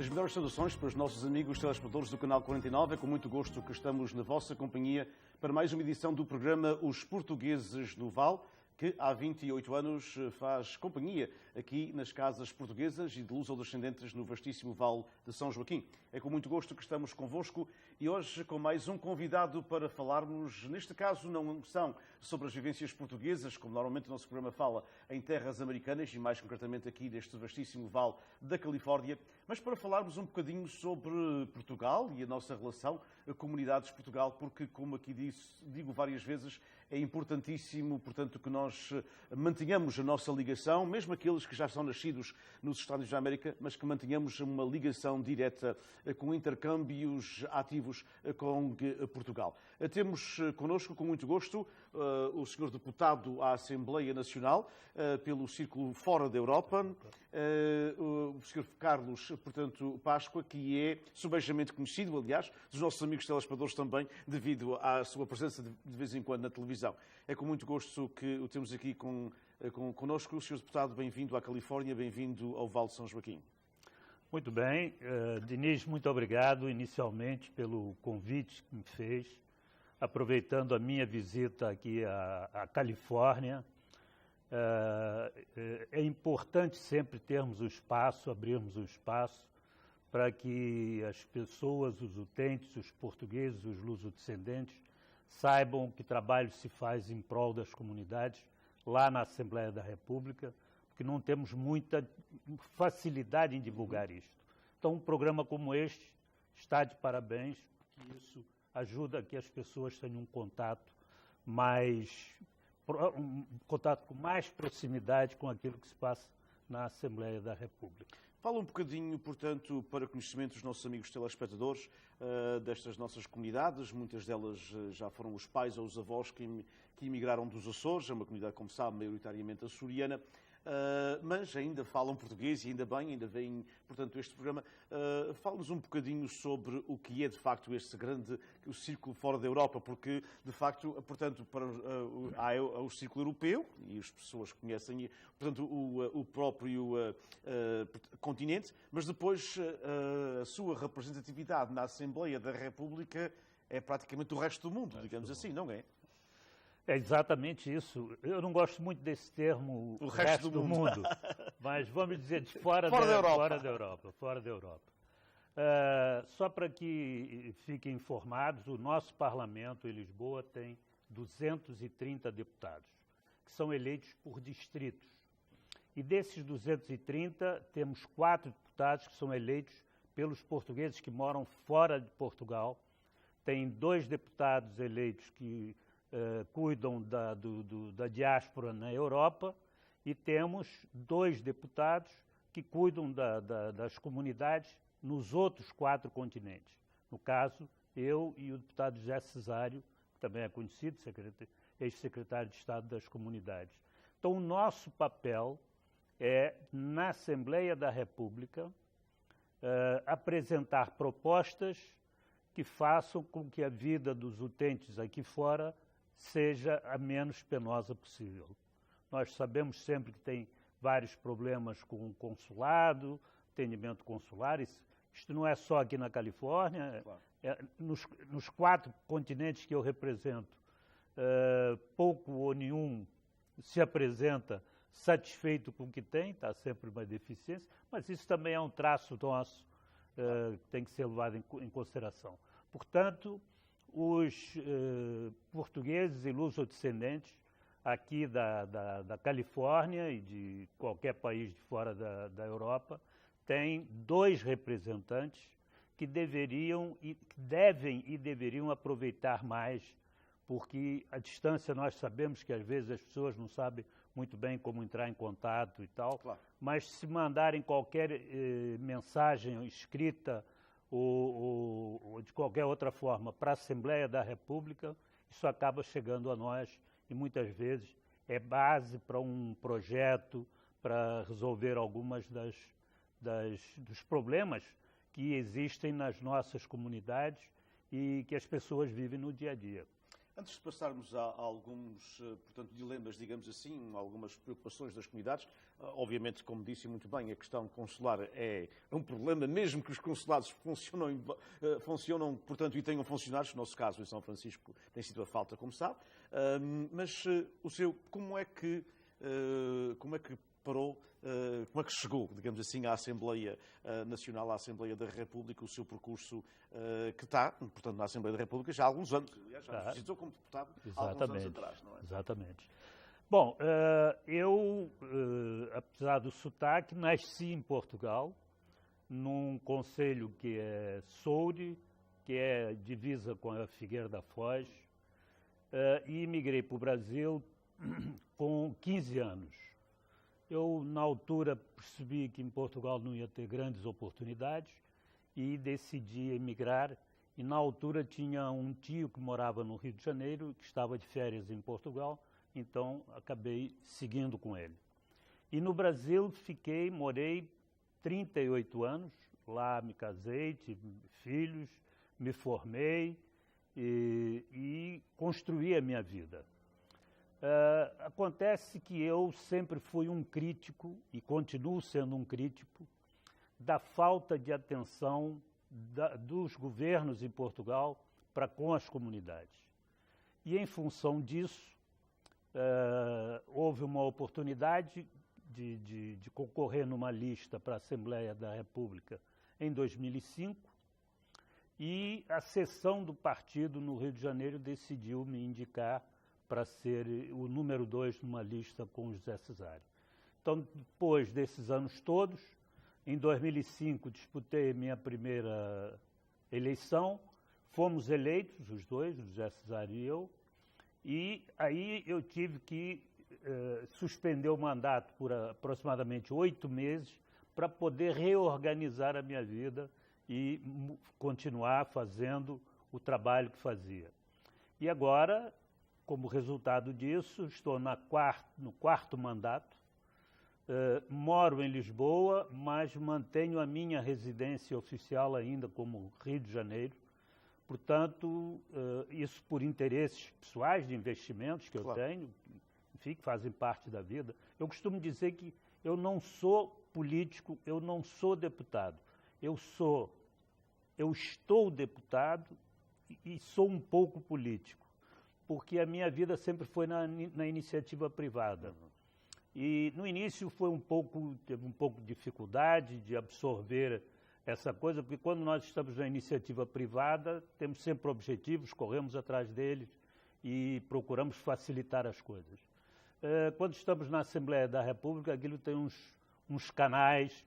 As melhores saudações para os nossos amigos telespectadores do Canal 49. É com muito gosto que estamos na vossa companhia para mais uma edição do programa Os Portugueses no Val, que há 28 anos faz companhia aqui nas casas portuguesas e de luso-descendentes no vastíssimo Vale de São Joaquim. É com muito gosto que estamos convosco e hoje com mais um convidado para falarmos, neste caso não são sobre as vivências portuguesas, como normalmente o nosso programa fala, em terras americanas e mais concretamente aqui neste vastíssimo Vale da Califórnia, mas para falarmos um bocadinho sobre Portugal e a nossa relação a comunidades de Portugal, porque, como aqui digo várias vezes, é importantíssimo, portanto, que nós mantenhamos a nossa ligação, mesmo aqueles que já são nascidos nos Estados Unidos da América, mas que mantenhamos uma ligação direta com intercâmbios ativos com Portugal. Temos connosco, com muito gosto, o Sr. Deputado à Assembleia Nacional pelo Círculo Fora da Europa, o Sr. Carlos, portanto, Páscoa, que é subejamente conhecido, aliás, dos nossos amigos telespectadores também, devido à sua presença de vez em quando na televisão. É com muito gosto que o temos aqui connosco. Sr. Deputado, bem-vindo à Califórnia, bem-vindo ao Vale de São Joaquim. Muito bem. Diniz, muito obrigado inicialmente pelo convite que me fez, aproveitando a minha visita aqui à Califórnia. É importante sempre termos o espaço, abrirmos o espaço para que as pessoas, os utentes, os portugueses, os luso-descendentes, saibam que trabalho se faz em prol das comunidades lá na Assembleia da República, porque não temos muita facilidade em divulgar isto. Então, um programa como este está de parabéns, porque isso ajuda a que as pessoas tenham um contato com mais proximidade com aquilo que se passa na Assembleia da República. Fala um bocadinho, portanto, para conhecimento dos nossos amigos telespectadores, destas nossas comunidades. Muitas delas já foram os pais ou os avós que emigraram dos Açores, é uma comunidade, como sabe, maioritariamente açoriana. Mas ainda falam português e ainda bem, ainda vem, portanto, este programa. Fala-nos um bocadinho sobre o que é, de facto, este grande o Círculo Fora da Europa, porque, de facto, portanto, há o Círculo Europeu, e as pessoas conhecem, portanto, o próprio continente, mas depois a sua representatividade na Assembleia da República é praticamente o resto do mundo, digamos assim, não é? É exatamente isso. Eu não gosto muito desse termo, o resto do mundo, mas vamos dizer de fora da Europa. Só para que fiquem informados, o nosso parlamento em Lisboa tem 230 deputados, que são eleitos por distritos. E desses 230, temos 4 deputados que são eleitos pelos portugueses que moram fora de Portugal. Tem 2 deputados eleitos que cuidam da diáspora na Europa e temos 2 deputados que cuidam das comunidades nos outros 4 continentes. No caso, eu e o deputado José Cesário, que também é conhecido, ex-secretário de Estado das Comunidades. Então, o nosso papel é, na Assembleia da República, apresentar propostas que façam com que a vida dos utentes aqui fora seja a menos penosa possível. Nós sabemos sempre que tem vários problemas com o consulado, atendimento consular. Isto não é só aqui na Califórnia, claro. Nos 4 continentes que eu represento, pouco ou nenhum se apresenta satisfeito com o que tem, está sempre uma deficiência, mas isso também é um traço nosso que tem que ser levado em consideração. Portanto, os portugueses e luso-descendentes aqui da Califórnia e de qualquer país de fora da Europa têm 2 representantes que devem e deveriam aproveitar mais, porque a distância nós sabemos que às vezes as pessoas não sabem muito bem como entrar em contato e tal, claro. Mas se mandarem qualquer mensagem escrita ou de qualquer outra forma para a Assembleia da República, isso acaba chegando a nós e muitas vezes é base para um projeto para resolver algumas dos problemas que existem nas nossas comunidades e que as pessoas vivem no dia a dia. Antes de passarmos a alguns, portanto, dilemas, digamos assim, algumas preocupações das comunidades, obviamente, como disse muito bem, a questão consular é um problema, mesmo que os consulados funcionam, portanto, e tenham funcionários, no nosso caso, em São Francisco, tem sido a falta, como sabe, mas como é que parou, como é que chegou, digamos assim, à Assembleia Nacional, à Assembleia da República, o seu percurso que está, portanto, na Assembleia da República já há alguns anos, já visitou como deputado há alguns anos atrás, não é? Exatamente. Bom, eu, apesar do sotaque, nasci em Portugal, num concelho que é Soure, que é divisa com a Figueira da Foz, e migrei para o Brasil com 15 anos. Eu, na altura, percebi que em Portugal não ia ter grandes oportunidades e decidi emigrar. E, na altura, tinha um tio que morava no Rio de Janeiro, que estava de férias em Portugal, então acabei seguindo com ele. E no Brasil morei 38 anos, lá me casei, tive filhos, me formei e construí a minha vida. Acontece que eu sempre fui um crítico, e continuo sendo um crítico, da falta de atenção dos governos em Portugal para com as comunidades. E, em função disso, houve uma oportunidade de concorrer numa lista para a Assembleia da República em 2005, e a seção do partido no Rio de Janeiro decidiu me indicar para ser o número 2 numa lista com o José Cesário. Então, depois desses anos todos, em 2005 disputei minha primeira eleição, fomos eleitos, os dois, o José Cesário e eu, e aí eu tive que suspender o mandato por aproximadamente 8 meses para poder reorganizar a minha vida e continuar fazendo o trabalho que fazia. E agora, como resultado disso, estou no quarto mandato, moro em Lisboa, mas mantenho a minha residência oficial ainda como Rio de Janeiro. Portanto, isso por interesses pessoais de investimentos que eu tenho, enfim, que fazem parte da vida. Eu costumo dizer que eu não sou político, eu não sou deputado. Eu estou deputado e sou um pouco político, porque a minha vida sempre foi na iniciativa privada. E no início teve um pouco de dificuldade de absorver essa coisa, porque quando nós estamos na iniciativa privada, temos sempre objetivos, corremos atrás deles e procuramos facilitar as coisas. Quando estamos na Assembleia da República, aquilo tem uns canais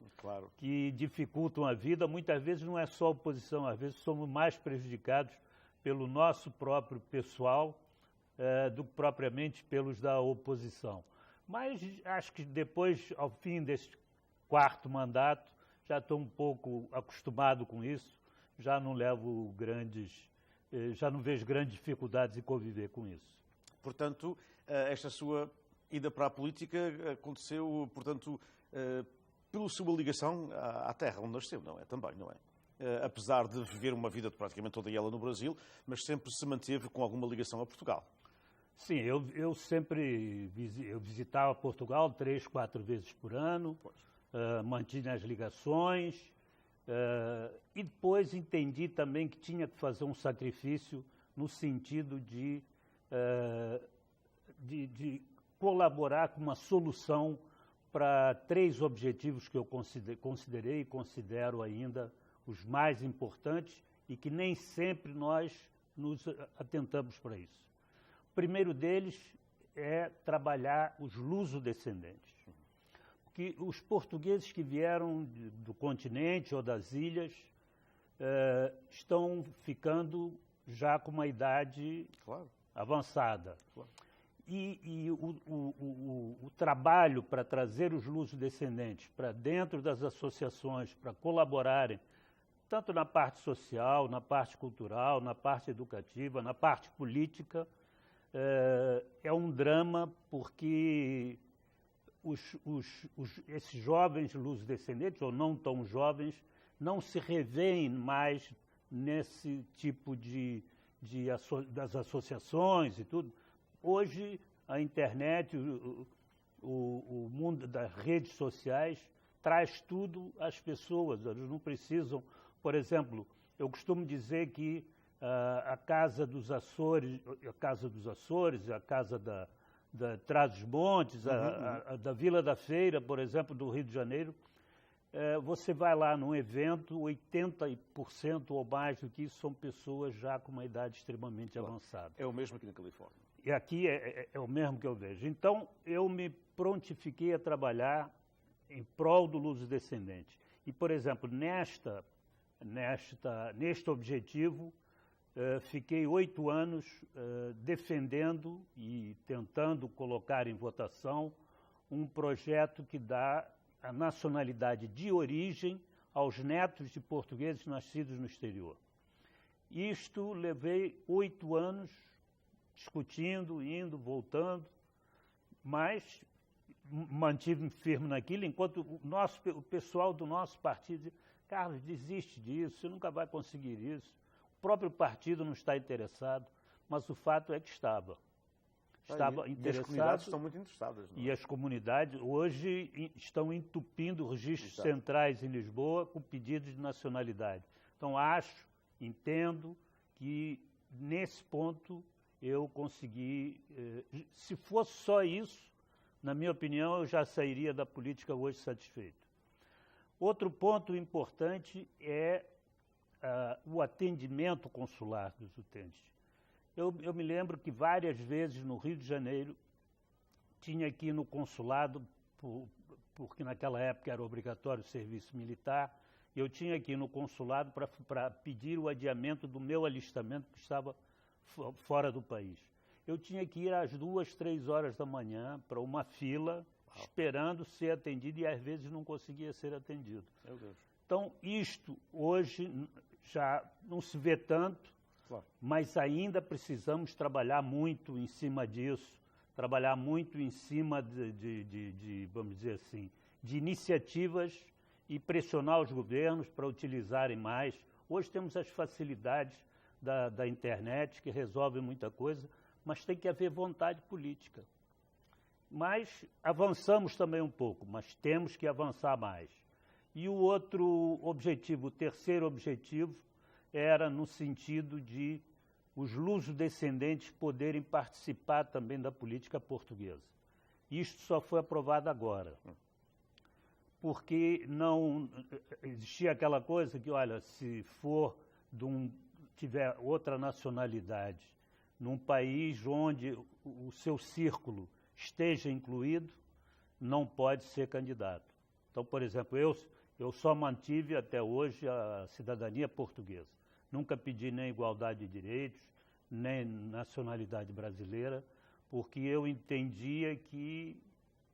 que dificultam a vida. Muitas vezes não é só a oposição, às vezes somos mais prejudicados pelo nosso próprio pessoal do que propriamente pelos da oposição. Mas acho que depois, ao fim desse quarto mandato, já estou um pouco acostumado com isso, já não vejo grandes dificuldades em conviver com isso. Portanto, esta sua ida para a política aconteceu, portanto, pela sua ligação à terra onde nasceu, não é? Também, não é? Apesar de viver uma vida praticamente toda ela no Brasil, mas sempre se manteve com alguma ligação a Portugal. Sim, eu sempre visitava Portugal 3, 4 vezes por ano, mantinha as ligações, e depois entendi também que tinha que fazer um sacrifício no sentido de colaborar com uma solução para 3 objetivos que eu considerei e considero ainda os mais importantes e que nem sempre nós nos atentamos para isso. O primeiro deles é trabalhar os lusodescendentes. Porque os portugueses que vieram do continente ou das ilhas estão ficando já com uma idade avançada. Claro. E o trabalho para trazer os lusodescendentes para dentro das associações, para colaborarem, tanto na parte social, na parte cultural, na parte educativa, na parte política, é um drama, porque esses jovens lusodescendentes, ou não tão jovens, não se revêem mais nesse tipo de das associações e tudo. Hoje, a internet, o mundo das redes sociais traz tudo às pessoas. Eles não precisam, por exemplo, eu costumo dizer que a Casa dos Açores, a Casa da Trás-os-Montes, da Vila da Feira, por exemplo, do Rio de Janeiro, você vai lá num evento, 80% ou mais do que isso são pessoas já com uma idade extremamente avançada. É o mesmo aqui na Califórnia. E aqui é o mesmo que eu vejo. Então, eu me prontifiquei a trabalhar em prol do luso-descendente. E, por exemplo, neste objetivo, fiquei 8 anos defendendo e tentando colocar em votação um projeto que dá a nacionalidade de origem aos netos de portugueses nascidos no exterior. Isto levei 8 anos discutindo, indo, voltando, mas mantive-me firme naquilo, enquanto o pessoal do nosso partido dizia: Carlos, desiste disso, você nunca vai conseguir isso. O próprio partido não está interessado, mas o fato é que estava interessado. E as comunidades estão muito interessadas. Não é? E as comunidades hoje estão entupindo registros Exato. centrais em Lisboa com pedidos de nacionalidade. Então, entendo que nesse ponto eu consegui, se fosse só isso, na minha opinião, eu já sairia da política hoje satisfeito. Outro ponto importante é o atendimento consular dos utentes. Eu me lembro que várias vezes no Rio de Janeiro tinha aqui no consulado, porque naquela época era obrigatório o serviço militar, eu tinha aqui no consulado para pedir o adiamento do meu alistamento, que estava fora do país. Eu tinha que ir às 2, 3 horas da manhã para uma fila, esperando ser atendido, e às vezes não conseguia ser atendido. Meu Deus. Então, isto hoje já não se vê tanto, Claro. mas ainda precisamos trabalhar muito em cima disso, trabalhar muito em cima vamos dizer assim, de iniciativas e pressionar os governos para utilizarem mais. Hoje temos as facilidades da internet que resolvem muita coisa, mas tem que haver vontade política. Mas avançamos também um pouco, mas temos que avançar mais. E o outro objetivo, o terceiro objetivo, era no sentido de os luso-descendentes poderem participar também da política portuguesa. Isto só foi aprovado agora, porque não existia aquela coisa que, olha, se tiver outra nacionalidade num país onde o seu círculo esteja incluído, não pode ser candidato. Então, por exemplo, eu só mantive até hoje a cidadania portuguesa. Nunca pedi nem igualdade de direitos, nem nacionalidade brasileira, porque eu entendia que,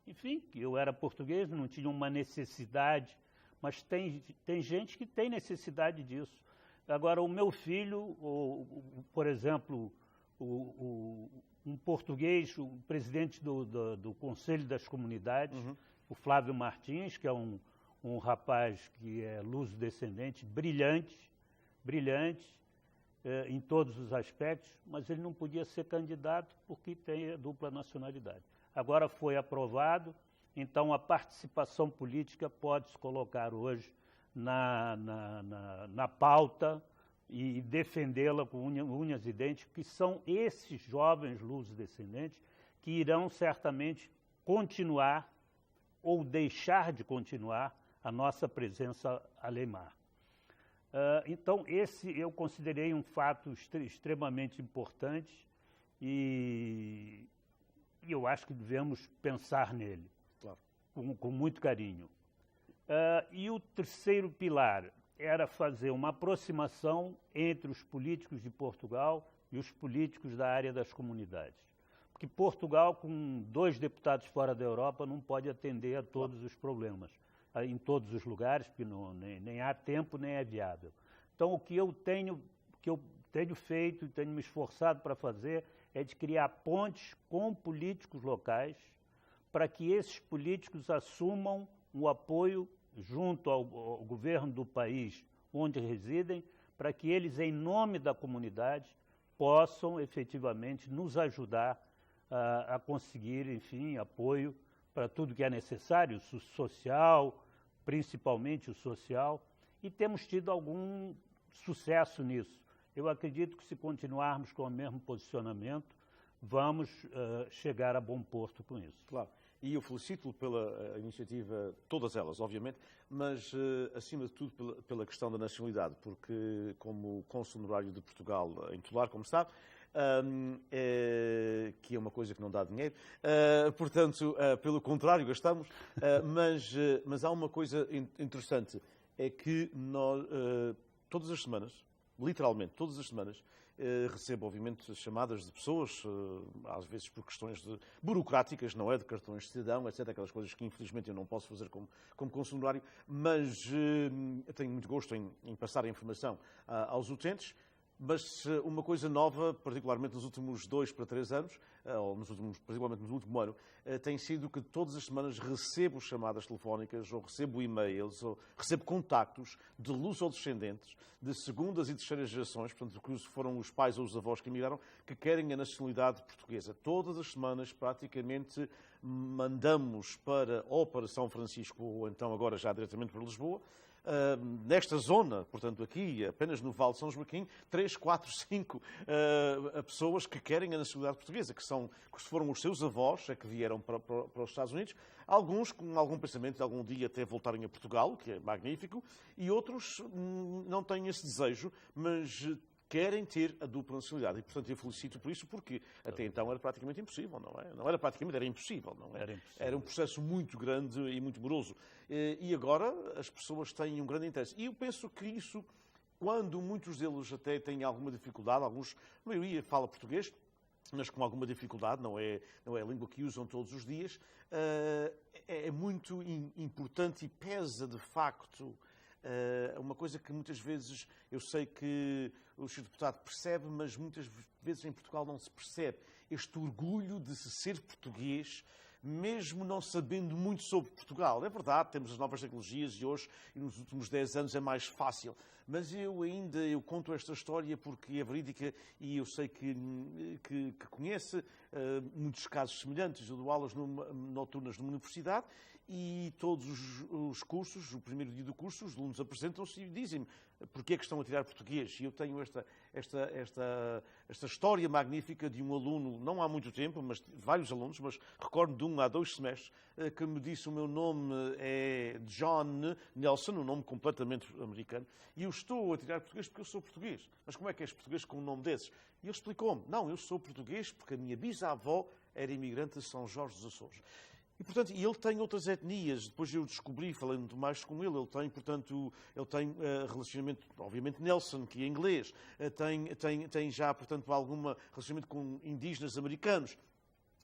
enfim, que eu era português, não tinha uma necessidade, mas tem gente que tem necessidade disso. Agora, o meu filho, por exemplo, um português, o presidente do Conselho das Comunidades, o Flávio Martins, que é um rapaz que é luso-descendente, brilhante em todos os aspectos, mas ele não podia ser candidato porque tem a dupla nacionalidade. Agora foi aprovado, então a participação política pode se colocar hoje na pauta e defendê-la com unhas e dentes, que são esses jovens luso-descendentes que irão certamente continuar ou deixar de continuar a nossa presença além-mar. Então, esse eu considerei um fato extremamente importante e eu acho que devemos pensar nele, claro, com muito carinho. E o terceiro pilar era fazer uma aproximação entre os políticos de Portugal e os políticos da área das comunidades. Porque Portugal, com 2 deputados fora da Europa, não pode atender a todos os problemas, em todos os lugares, porque nem há tempo, nem é viável. Então, o que eu tenho feito e tenho me esforçado para fazer é de criar pontes com políticos locais para que esses políticos assumam o apoio junto ao governo do país onde residem, para que eles, em nome da comunidade, possam efetivamente nos ajudar a conseguir, enfim, apoio para tudo que é necessário, o social, principalmente o social, e temos tido algum sucesso nisso. Eu acredito que se continuarmos com o mesmo posicionamento, vamos chegar a bom porto com isso. Claro. E eu felicito pela iniciativa, todas elas, obviamente, mas, acima de tudo, pela questão da nacionalidade, porque, como cônsul honorário de Portugal em Tolar, como sabe, que é uma coisa que não dá dinheiro, portanto, pelo contrário, gastamos, mas há uma coisa interessante, é que nós, todas as semanas, literalmente todas as semanas, recebo, obviamente, chamadas de pessoas, às vezes por questões burocráticas, não é? De cartões de cidadão, etc. Aquelas coisas que, infelizmente, eu não posso fazer como cônsul honorário, mas eu tenho muito gosto em passar a informação aos utentes. Mas uma coisa nova, particularmente nos últimos 2 para 3 anos, ou particularmente no último ano, tem sido que todas as semanas recebo chamadas telefónicas, ou recebo e-mails, ou recebo contactos de luso-descendentes, de segundas e terceiras gerações, portanto, que foram os pais ou os avós que emigraram, que querem a nacionalidade portuguesa. Todas as semanas, praticamente, mandamos ou para São Francisco, ou então agora já diretamente para Lisboa, nesta zona, portanto aqui, apenas no Vale de São Joaquim, 3, 4, 5 pessoas que querem a nacionalidade portuguesa, que foram os seus avós, que vieram para os Estados Unidos, alguns com algum pensamento de algum dia até voltarem a Portugal, que é magnífico, e outros não têm esse desejo, mas querem ter a dupla nacionalidade. E, portanto, eu felicito por isso, porque até então era praticamente impossível, não é? Não era praticamente, era impossível, não é? Era um processo muito grande e muito moroso. E agora as pessoas têm um grande interesse. E eu penso que isso, quando muitos deles até têm alguma dificuldade, a maioria fala português, mas com alguma dificuldade, não é a língua que usam todos os dias, é muito importante e pesa, de facto, uma coisa que muitas vezes eu sei que o Sr. Deputado percebe, mas muitas vezes em Portugal não se percebe. Este orgulho de se ser português, mesmo não sabendo muito sobre Portugal. É verdade, temos as novas tecnologias e hoje, e nos últimos 10 anos, é mais fácil. Mas eu conto esta história porque é verídica e eu sei que conhece muitos casos semelhantes. Eu dou aulas noturnas numa universidade e todos os cursos, o primeiro dia do curso, os alunos apresentam-se e dizem-me porque é que estão a tirar português. E eu tenho esta história magnífica de um aluno, não há muito tempo, mas vários alunos, mas recordo de há 2 semestres, que me disse o meu nome é John Nelson, um nome completamente americano, e eu estou a tirar português porque eu sou português. Mas como é que és português com um nome desses? E ele explicou-me, não, eu sou português porque a minha bisavó era imigrante de São Jorge dos Açores. E, portanto, ele tem outras etnias. Depois eu descobri, falando mais com ele ele tem relacionamento, obviamente, Nelson, que é inglês. Tem já, portanto, algum relacionamento com indígenas americanos.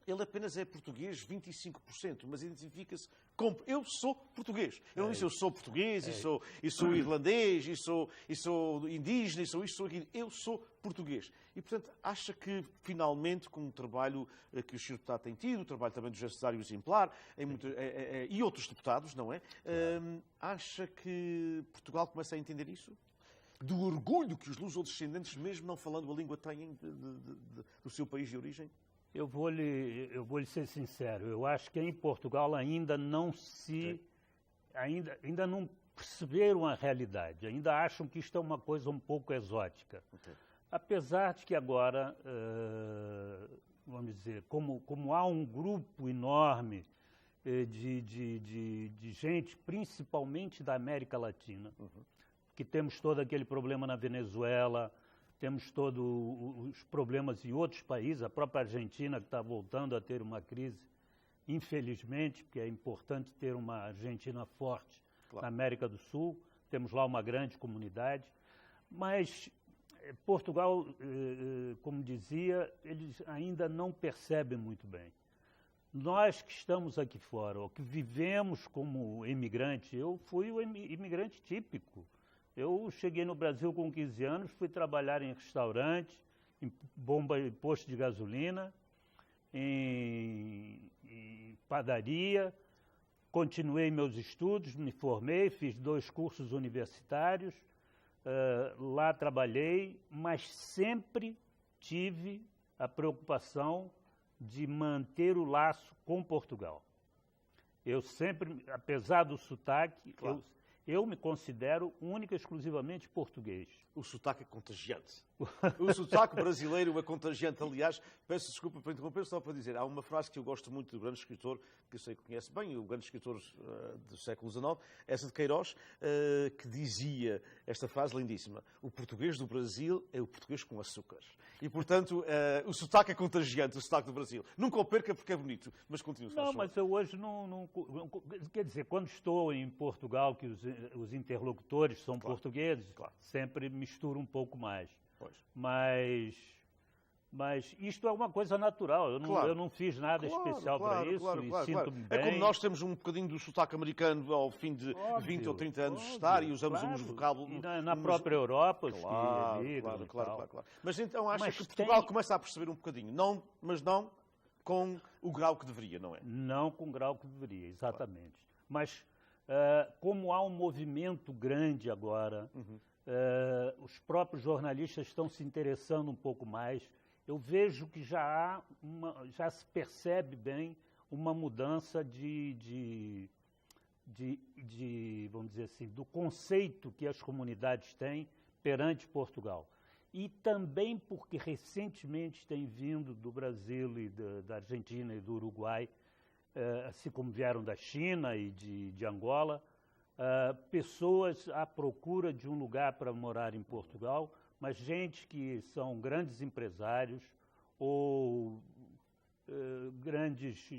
Ele apenas é português 25%, mas identifica-se como eu sou português. Eu não disse eu sou português, e sou irlandês, e sou indígena, e sou aquilo. Eu sou português. E, portanto, acha que, finalmente, com o trabalho que o Sr. Deputado tem tido, o trabalho também do José Cesário Exemplar, e outros deputados, não é? Acha que Portugal começa a entender isso? Do orgulho que os luso-descendentes, mesmo não falando a língua, têm do seu país de origem? Eu vou lhe ser sincero, eu acho que em Portugal ainda não ainda não perceberam a realidade, ainda acham que isto é uma coisa um pouco exótica. Okay. Apesar de que agora, vamos dizer, como há um grupo enorme de gente, principalmente da América Latina, que temos todo aquele problema na Venezuela, temos todos os problemas em outros países, a própria Argentina que está voltando a ter uma crise, infelizmente, porque é importante ter uma Argentina forte na América do Sul, temos lá uma grande comunidade, mas Portugal, como dizia, eles ainda não percebem muito bem. Nós que estamos aqui fora, ou que vivemos como imigrante, eu fui o imigrante típico. Eu cheguei no Brasil com 15 anos, fui trabalhar em restaurante, em posto de gasolina, em padaria, continuei meus estudos, me formei, fiz 2 cursos universitários, lá trabalhei, mas sempre tive a preocupação de manter o laço com Portugal. Eu sempre, apesar do sotaque, claro, eu me considero única e exclusivamente português. O sotaque é contagiante. O sotaque brasileiro é contagiante. Aliás, peço desculpa por interromper, só para dizer, há uma frase que eu gosto muito do grande escritor, que eu sei que conhece bem, o grande escritor do século XIX, essa de Queiroz, que dizia esta frase lindíssima: o português do Brasil é o português com açúcar. E, portanto, o sotaque é contagiante, o sotaque do Brasil. Nunca o perca porque é bonito, mas continua. Não, mas eu hoje não... Quer dizer, quando estou em Portugal, que os interlocutores são claro, portugueses, claro, sempre misturo um pouco mais. Pois. Mas isto é uma coisa natural. Eu não fiz nada especial para isso e sinto-me bem. É como nós temos um bocadinho do sotaque americano ao fim de 20 ou 30 anos de estar e usamos uns vocábulos... E na própria Europa, claro. Mas então acha que Portugal começa a perceber um bocadinho, mas não com o grau que deveria, não é? Não com o grau que deveria, exatamente. Claro. Mas como há um movimento grande agora, os próprios jornalistas estão se interessando um pouco mais. Eu vejo que já se percebe bem uma mudança vamos dizer assim, do conceito que as comunidades têm perante Portugal. E também porque recentemente tem vindo do Brasil e da Argentina e do Uruguai, assim como vieram da China e de Angola, pessoas à procura de um lugar para morar em Portugal, mas gente que são grandes empresários ou grandes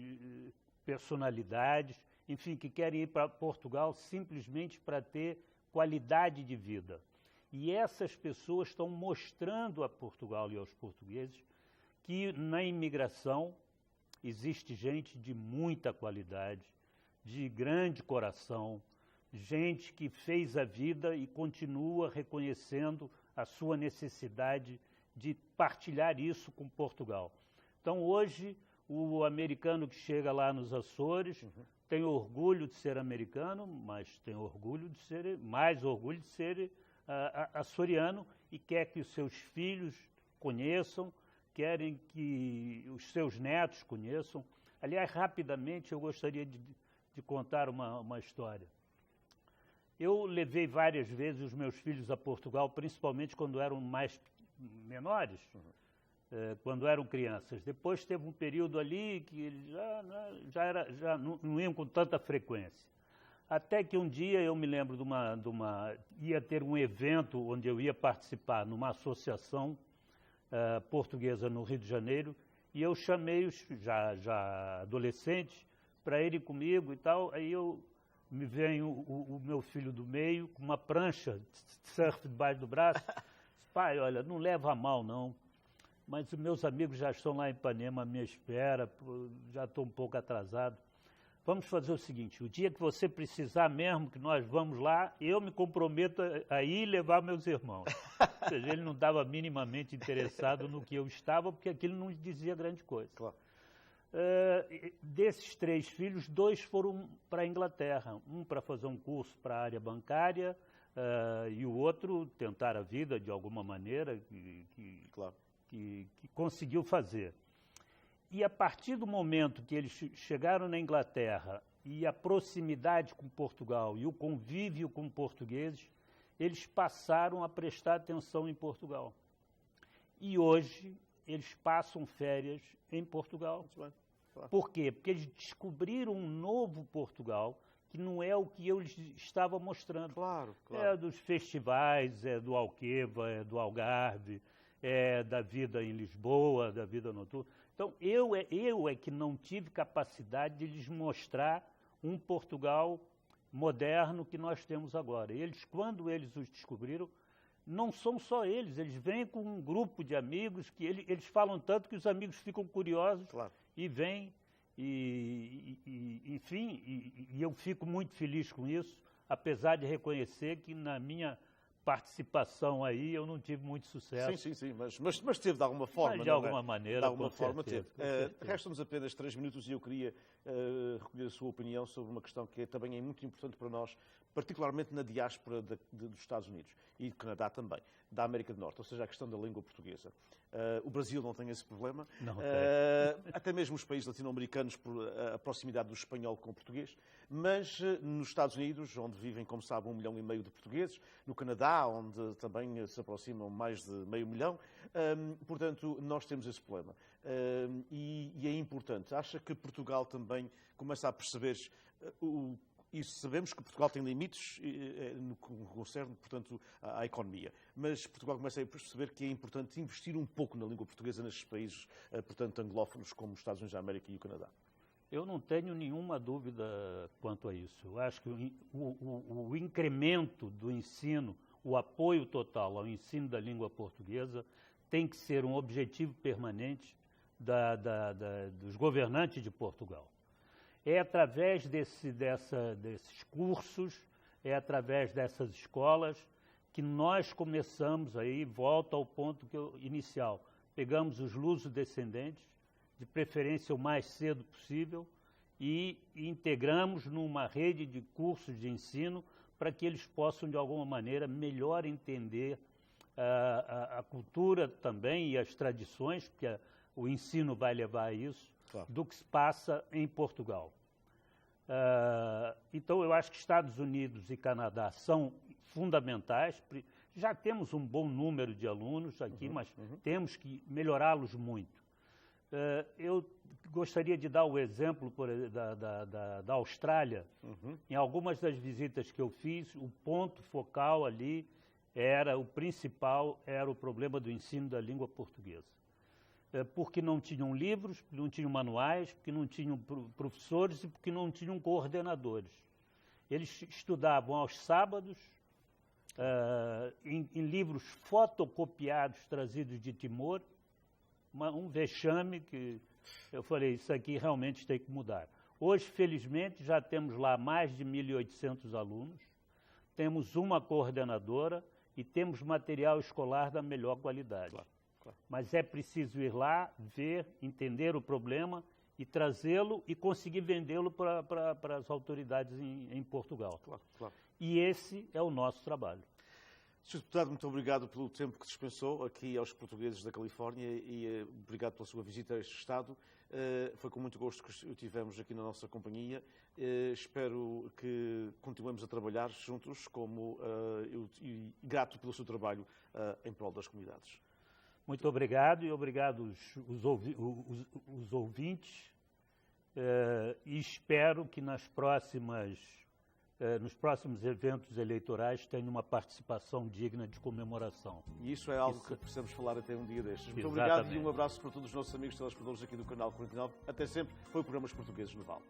personalidades, enfim, que querem ir para Portugal simplesmente para ter qualidade de vida. E essas pessoas estão mostrando a Portugal e aos portugueses que na imigração existe gente de muita qualidade, de grande coração, gente que fez a vida e continua reconhecendo a sua necessidade de partilhar isso com Portugal. Então, hoje, o americano que chega lá nos Açores tem orgulho de ser americano, mas tem mais orgulho de ser açoriano e quer que os seus filhos conheçam, querem que os seus netos conheçam. Aliás, rapidamente, eu gostaria de contar uma história. Eu levei várias vezes os meus filhos a Portugal, principalmente quando eram mais menores, quando eram crianças. Depois teve um período ali que eles já não iam com tanta frequência. Até que um dia eu me lembro ia ter um evento onde eu ia participar numa associação portuguesa no Rio de Janeiro, e eu chamei-os, já adolescentes, para irem comigo e tal. Aí me vem o meu filho do meio com uma prancha de surf debaixo do braço. Pai, olha, não leva a mal não, mas os meus amigos já estão lá em Ipanema à minha espera, já estou um pouco atrasado. Vamos fazer o seguinte: o dia que você precisar mesmo que nós vamos lá, eu me comprometo a ir levar meus irmãos. Ou seja, ele não estava minimamente interessado no que eu estava, porque aquilo não lhe dizia grande coisa. Claro. Desses 3 filhos, 2 foram para a Inglaterra. Um para fazer um curso para a área bancária e o outro tentar a vida de alguma maneira que conseguiu fazer. E a partir do momento que eles chegaram na Inglaterra e a proximidade com Portugal e o convívio com portugueses, eles passaram a prestar atenção em Portugal. E hoje eles passam férias em Portugal. Claro. Por quê? Porque eles descobriram um novo Portugal que não é o que eu lhes estava mostrando. Claro. É dos festivais, é do Alqueva, é do Algarve, é da vida em Lisboa, da vida noturna. Então, eu é que não tive capacidade de lhes mostrar um Portugal moderno que nós temos agora. Quando eles os descobriram, não são só eles vêm com um grupo de amigos que eles falam tanto que os amigos ficam curiosos. Claro. E vêm, enfim, eu fico muito feliz com isso, apesar de reconhecer que na minha participação aí eu não tive muito sucesso. Sim, mas teve de alguma forma. Mas de alguma maneira, de alguma forma teve. Restam-nos apenas 3 minutos e eu queria recolher a sua opinião sobre uma questão que também é muito importante para nós, particularmente na diáspora dos Estados Unidos e do Canadá também, da América do Norte, ou seja, a questão da língua portuguesa. O Brasil não tem esse problema, Não tem. até mesmo os países latino-americanos por a proximidade do espanhol com o português, mas nos Estados Unidos, onde vivem, como sabe, 1,5 milhão de portugueses, no Canadá, onde também se aproximam mais de 500 mil, portanto, nós temos esse problema. E é importante. Acha que Portugal também começa a perceber e sabemos que Portugal tem limites no que concerne, portanto, à economia. Mas Portugal começa a perceber que é importante investir um pouco na língua portuguesa nestes países, portanto, anglófonos, como os Estados Unidos da América e o Canadá. Eu não tenho nenhuma dúvida quanto a isso. Eu acho que o incremento do ensino, o apoio total ao ensino da língua portuguesa tem que ser um objetivo permanente dos governantes de Portugal. É através desses cursos, é através dessas escolas que nós começamos aí, volta ao ponto inicial. Pegamos os luso-descendentes, de preferência o mais cedo possível, e integramos numa rede de cursos de ensino para que eles possam, de alguma maneira, melhor entender a cultura também e as tradições, porque o ensino vai levar a isso, claro, do que se passa em Portugal. Então, eu acho que Estados Unidos e Canadá são fundamentais. Já temos um bom número de alunos aqui, mas temos que melhorá-los muito. Eu gostaria de dar o exemplo da Austrália. Em algumas das visitas que eu fiz, o ponto focal ali o principal era o problema do ensino da língua portuguesa. Porque não tinham livros, porque não tinham manuais, porque não tinham professores e porque não tinham coordenadores. Eles estudavam aos sábados, em livros fotocopiados trazidos de Timor, um vexame que eu falei, isso aqui realmente tem que mudar. Hoje, felizmente, já temos lá mais de 1.800 alunos, temos uma coordenadora e temos material escolar da melhor qualidade. Claro. Mas é preciso ir lá, ver, entender o problema e trazê-lo e conseguir vendê-lo para as autoridades em Portugal. Claro. E esse é o nosso trabalho. Sr. Deputado, muito obrigado pelo tempo que dispensou aqui aos portugueses da Califórnia e obrigado pela sua visita a este Estado. Foi com muito gosto que o tivemos aqui na nossa companhia. Espero que continuemos a trabalhar juntos e grato pelo seu trabalho em prol das comunidades. Muito obrigado e obrigado os ouvintes e espero que nos próximos eventos eleitorais tenha uma participação digna de comemoração. E isso é algo que precisamos falar até um dia destes. Muito Exatamente. Obrigado e um abraço para todos os nossos amigos telespectadores aqui do canal 49. Até sempre. Foi o programa Os Portugueses no Vale.